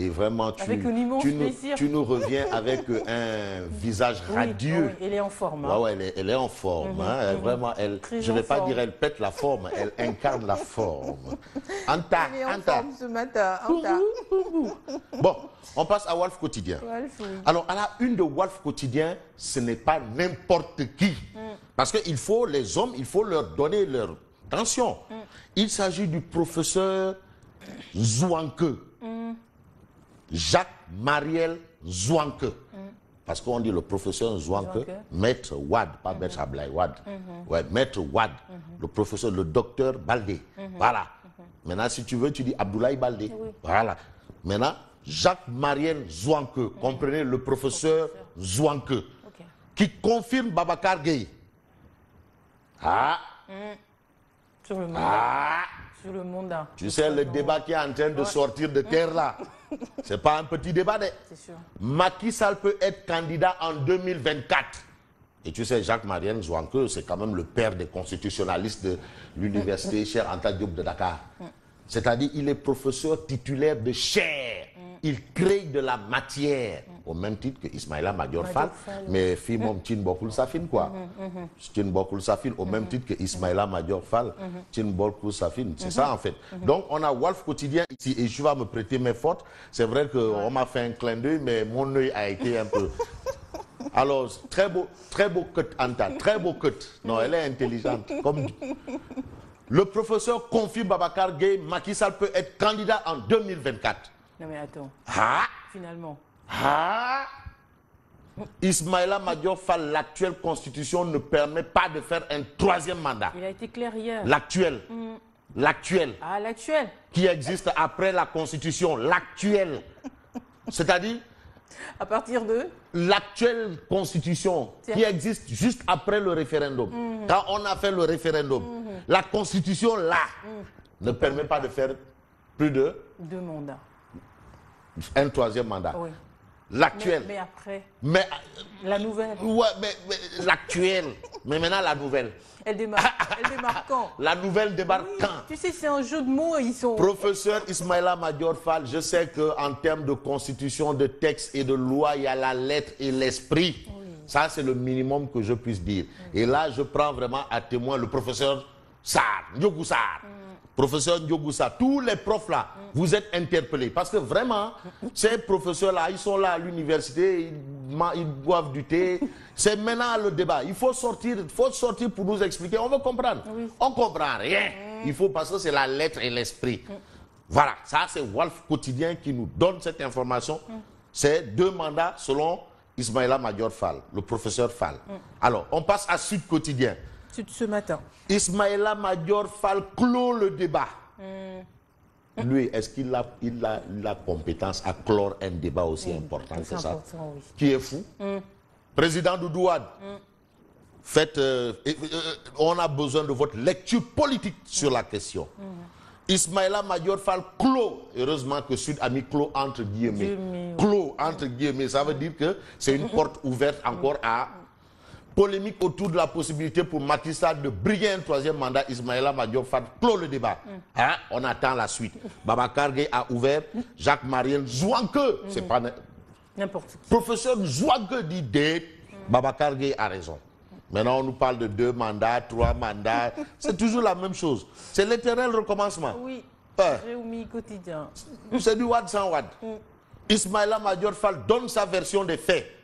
Et vraiment, avec un immense plaisir. Tu nous reviens avec un visage radieux. Oui, elle est en forme. Hein. Ouais, elle est en forme. Hein. Vraiment, je ne vais pas dire elle pète la forme, elle incarne la forme. Anta, elle est en forme ce matin. Anta. Bon, on passe à Walf Quotidien. Walf, oui. Alors, à la une de Walf Quotidien, ce n'est pas n'importe qui. Parce qu'il faut, les hommes, il faut leur donner leur attention. Il s'agit du professeur Zouanke. Jacques Mariel Zouanke. Parce qu'on dit le professeur Zouanke, Maître Wad, pas Maître Ablaye Wad. Ouais, Maître Wad, le professeur, le docteur Baldé. Voilà. Maintenant, si tu veux, tu dis Abdoulaye Baldé. Oui. Voilà. Maintenant, Jacques Mariel Zouanke, comprenez le professeur Zouanke, qui confirme Babacar Gueye. Sur le mandat. Sur le mandat. Tu sais, le débat qui est en train de sortir de terre là, c'est pas un petit débat. C'est sûr. Macky Sall peut être candidat en 2024. Et tu sais, Jacques Mariel Zouanke, c'est quand même le père des constitutionnalistes de l'université Cheikh Anta Diop de Dakar. C'est-à-dire, il est professeur titulaire de chaire. Il crée de la matière. Au même titre que Ismaïla Madior Fall. Mais Fimom Tin Bokul Safin, quoi. Tin Bokul Safin, au même titre que Ismaïla Madior Fall. Tin Bokul Safin. C'est ça, en fait. Donc, on a Walf Quotidien ici. Et je vais me prêter mes fautes. C'est vrai qu'on m'a fait un clin d'œil, mais mon œil a été un peu... Alors, très beau cut, Anta. Très beau cut. Non, elle est intelligente. Comme... Le professeur confirme Babacar Gueye, Macky Sall peut être candidat en 2024. Non mais attends. Finalement. Ismaïla Madior Fall, l'actuelle constitution ne permet pas de faire un troisième mandat. Il a été clair hier. L'actuel. L'actuel. Ah, l'actuel. Qui existe après la constitution. L'actuel. C'est-à-dire... À partir de l'actuelle constitution qui existe juste après le référendum. Quand on a fait le référendum, la constitution là ne permet pas de faire plus de 2 mandats. Un troisième mandat. Oui. L'actuel. Mais après. Mais la nouvelle. Ouais, mais l'actuel. Mais maintenant la nouvelle. Elle démarre quand? La nouvelle démarre quand? Tu sais, c'est un jeu de mots. Ils sont... Professeur Ismaïla Madior Fall, je sais qu'en termes de constitution, de texte et de loi, il y a la lettre et l'esprit. Oui. Ça, c'est le minimum que je puisse dire. Et là, je prends vraiment à témoin le professeur Sarr, Ndiogou Sarr. Professeur Ndiogou Sarr, tous les profs là, vous êtes interpellés. Parce que vraiment, ces professeurs-là, ils sont là à l'université, ils boivent du thé. C'est maintenant le débat. Il faut sortir pour nous expliquer. On veut comprendre. Oui. On ne comprend rien. Il faut parce que c'est la lettre et l'esprit. Voilà, ça c'est Walf Quotidien qui nous donne cette information. C'est 2 mandats selon Ismaïla Madior Fall, le professeur Fall. Alors, on passe à Sud Quotidien. Ce matin. Ismaïla Madior Fall clôt le débat. Lui, est-ce qu'il a la compétence à clore un débat aussi important que ça? Oui. Qui est fou? Président Doudou Wade, on a besoin de votre lecture politique sur la question. Ismaïla Madior Fall clôt, heureusement que Sud a mis clos entre guillemets. Clos entre guillemets, ça veut dire que c'est une porte ouverte encore à... Polémique autour de la possibilité pour Macky Sall de briguer un troisième mandat. Ismaïla Madior Fall clôt le débat. On attend la suite. Babacar Gueye a ouvert. Jacques Mariel Zouanke. C'est pas n'importe qui. Professeur Zouanke dit Babacar Gueye a raison. Maintenant, on nous parle de 2 mandats, 3 mandats. C'est toujours la même chose. C'est l'éternel recommencement. Oui. Réumi quotidien. C'est du Wad sans Wad. Ismaïla Madior Fall donne sa version des faits.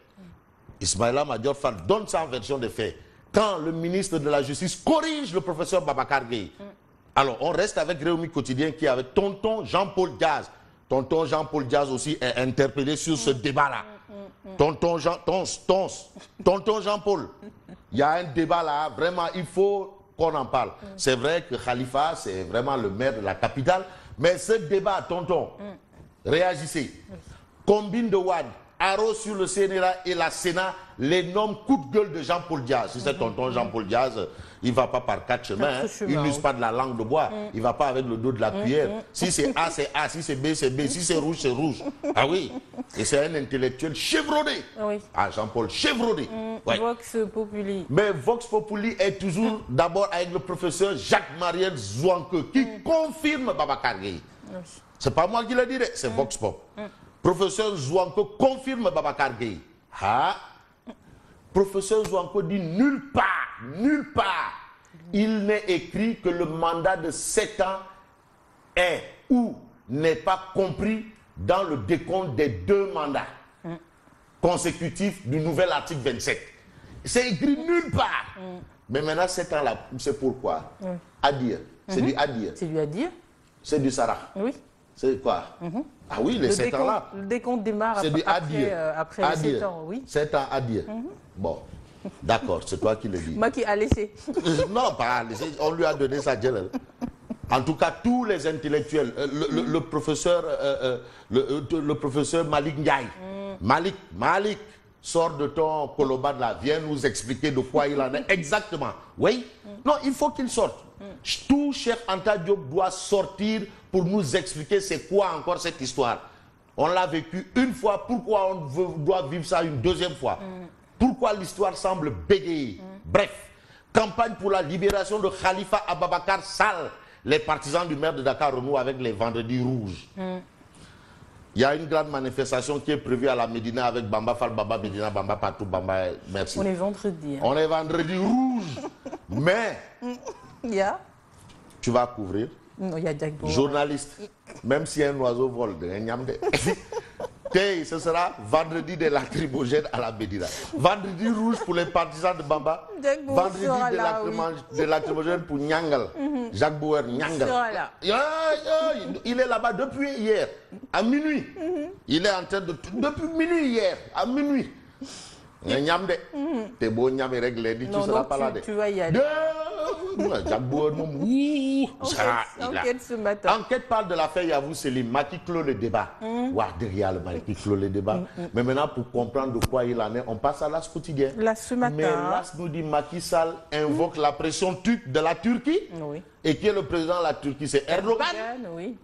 Ismaïla Madior Fall donne sa version des faits. Quand le ministre de la Justice corrige le professeur Babacar Gueye. Alors, on reste avec Réumi Quotidien qui est avec tonton Jean-Paul Diaz. Tonton Jean-Paul Diaz aussi est interpellé sur ce débat-là. Tonton Jean-Paul, il y a un débat là, vraiment, il faut qu'on en parle. C'est vrai que Khalifa, c'est vraiment le maire de la capitale, mais ce débat, tonton, réagissez. Combine de Wade, arrose sur le CNRA et la Sénat l'énorme coup de gueule de Jean-Paul Diaz. Si c'est tonton Jean-Paul Diaz, il ne va pas par 4 chemins. Il n'use pas de la langue de bois. Il ne va pas avec le dos de la cuillère. Si c'est A, c'est A. Si c'est B, c'est B. Si c'est rouge, c'est rouge. Ah oui. Et c'est un intellectuel chevronné. Oui. Ah, Jean-Paul, chevronné. Ouais. Vox Populi. Mais Vox Populi est toujours d'abord avec le professeur Jacques-Mariel Zouanke qui confirme Babacar Gueye. Oui. C'est pas moi qui le dirai, c'est Vox Pop. Professeur Zouanko confirme Babacar Gueye. Ah. Professeur Zouanko dit nulle part, il n'est écrit que le mandat de 7 ans est ou n'est pas compris dans le décompte des 2 mandats consécutifs du nouvel article 27. C'est écrit nulle part. Mais maintenant, 7 ans-là, c'est pourquoi? À dire. C'est du à dire. C'est du à dire. C'est du Sarah. Oui. C'est quoi? Ah oui, les 7 ans-là. Le décompte démarre après les 7 ans, oui. 7 ans à dire. Bon, d'accord, c'est toi qui le dis. Moi qui a laissé. Non, pas laissé, on lui a donné sa gueule. En tout cas, tous les intellectuels, le professeur Malik Ndiaye, Malik, sors de ton colobade là, viens nous expliquer de quoi il en est exactement. Oui? Non, il faut qu'il sorte. Tout Cheikh Anta Diop doit sortir pour nous expliquer c'est quoi encore cette histoire. On l'a vécu une fois, pourquoi on doit vivre ça une deuxième fois? Pourquoi l'histoire semble bégayer? Bref, campagne pour la libération de Khalifa Ababakar Sall. Les partisans du maire de Dakar renouent avec les vendredis rouges. Il y a une grande manifestation qui est prévue à la Médina avec Bamba Fall, Bamba Médina, Bamba partout, Bamba, merci. On est vendredi. Hein. On est vendredi rouge. Mais, tu vas couvrir. Non, il y a Jack Bourg. Journaliste, même si un oiseau vole, ce sera vendredi des lacrymogènes à la Médina. Vendredi rouge pour les partisans de Bamba. Vendredi des lacrymogènes pour Nyangal. Jacques Bauer, Nyangal. Il est là-bas depuis hier, à minuit. Il est en train de... Depuis minuit hier, à minuit. T'es beau Nyamé réglé, tu seras pas là. Tu vas y aller. Jacques Bauer, enquête ce matin. Enquête parle de l'affaire Yavuz Selim. Macky clôt le débat. Derrière le Macky clôt le débat. Mais maintenant, pour comprendre de quoi il en est, on passe à l'As quotidien. Là, ce matin. Mais l'As nous dit Macky Sall invoque la pression turque de la Turquie. Oui. Et qui est le président de la Turquie? C'est Erdogan. Oui.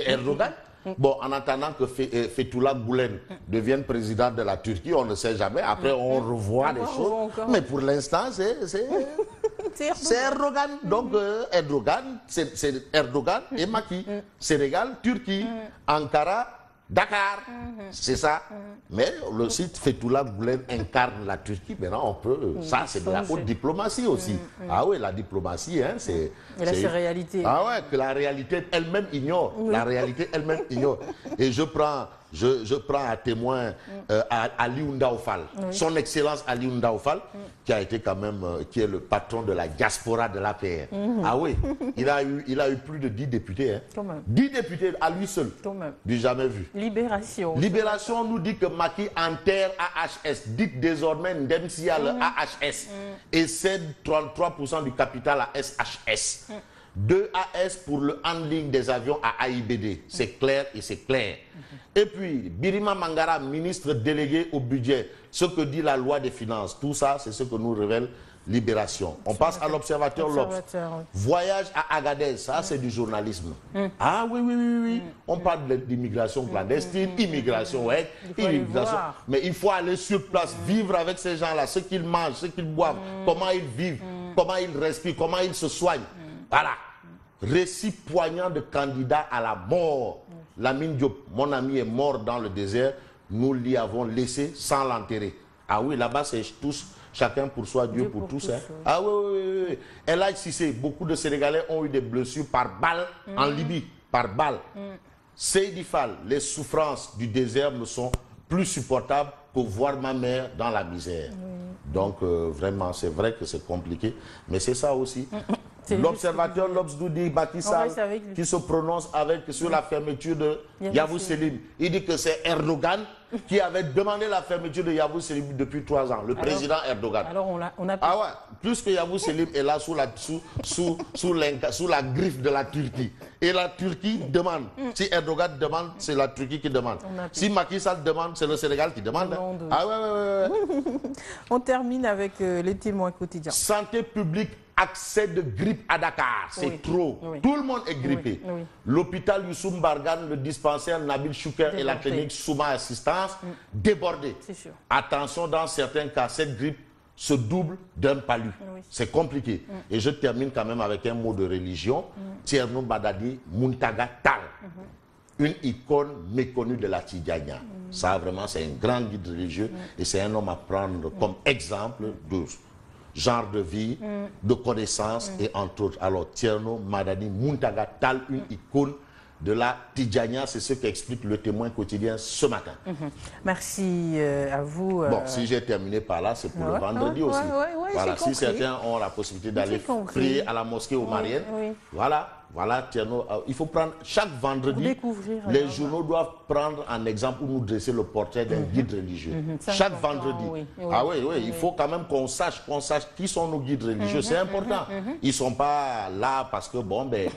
Erdogan. Bon, en attendant que Fethullah Gülen devienne président de la Turquie, on ne sait jamais. Après, on revoit les choses. Mais pour l'instant, c'est Erdogan. Donc, Erdogan, c'est Erdogan et Macky. Sénégal, Turquie, Ankara, Dakar. C'est ça. Mais le site Fethullah Gülen incarne la Turquie. Maintenant, on peut... Ça, c'est de la haute diplomatie aussi. Ah oui, la diplomatie, hein, c'est... Et là, c'est réalité. Ah ouais, que la réalité elle-même ignore. La réalité elle-même ignore. Et je prends à témoin Ali Ndaofal, son excellence Ali Ndaofal, qui a été quand même, qui est le patron de la diaspora de l'APR. Ah oui, il a eu plus de 10 députés. Hein. Quand même. 10 députés à lui seul. Quand même. Du jamais vu. Libération. Libération nous dit que Macky enterre AHS, dit désormais Ndemsia le AHS, et cède 33% du capital à SHS. 2 AS pour le handling des avions à AIBD. C'est clair et c'est clair. Et puis, Birima Mangara, ministre délégué au budget, ce que dit la loi des finances, tout ça, c'est ce que nous révèle Libération. On passe à l'Observateur L'Obs. Voyage à Agadez, ça c'est du journalisme. Ah oui. On parle d'immigration clandestine, immigration, ouais, immigration. Mais il faut aller sur place, vivre avec ces gens-là, ce qu'ils mangent, ce qu'ils boivent, comment ils vivent, comment ils respirent, comment ils se soignent. Voilà. Récit poignant de candidats à la mort. Lamine Diop, mon ami, est mort dans le désert. Nous l'y avons laissé sans l'enterrer. Ah oui, là-bas, c'est tous, chacun pour soi, Dieu pour tous. Hein. Ah oui. El Cissé, beaucoup de Sénégalais ont eu des blessures par balle en Libye, par balle. Seydi Fall, les souffrances du désert me sont plus supportables que voir ma mère dans la misère. Donc, vraiment, c'est vrai que c'est compliqué, mais c'est ça aussi. L'Observateur, l'Obs nous dit Macky Sall qui se prononce sur la fermeture de Yavuz Selim. Il dit que c'est Erdogan qui avait demandé la fermeture de Yavuz Selim depuis 3 ans, le président Erdogan. Alors on a... Ah ouais, plus que Yavuz Selim est là sous la griffe de la Turquie. Et la Turquie demande. Si Erdogan demande, c'est la Turquie qui demande. Si Macky Sall demande, c'est le Sénégal qui demande. Ah ouais. On termine avec les témoins quotidiens. Santé publique. Accès de grippe à Dakar, c'est trop. Tout le monde est grippé. L'hôpital Youssoum Bargane, le dispensaire Nabil Chouker et la clinique Souma Assistance, débordés. Attention, dans certains cas, cette grippe se double d'un palu. C'est compliqué. Et je termine quand même avec un mot de religion. Tierno Badadi Muntaga Tal. une icône méconnue de la Tidjania. Ça, vraiment, c'est un grand guide religieux et c'est un homme à prendre comme exemple de genre de vie, de connaissances et entre autres. Alors, Thierno Madani Muntaga Tall, une icône de la Tidjania, c'est ce qu'explique le Témoin quotidien ce matin. Merci à vous. Bon, si j'ai terminé par là, c'est pour le vendredi aussi. Voilà, si certains ont la possibilité d'aller prier à la mosquée aux Mariennes, voilà, Thierno, il faut prendre chaque vendredi, les journaux doivent prendre en exemple ou nous dresser le portrait d'un guide religieux. Chaque vendredi. Il faut quand même qu'on sache qui sont nos guides religieux, c'est important. Ils ne sont pas là parce que, bon, ben...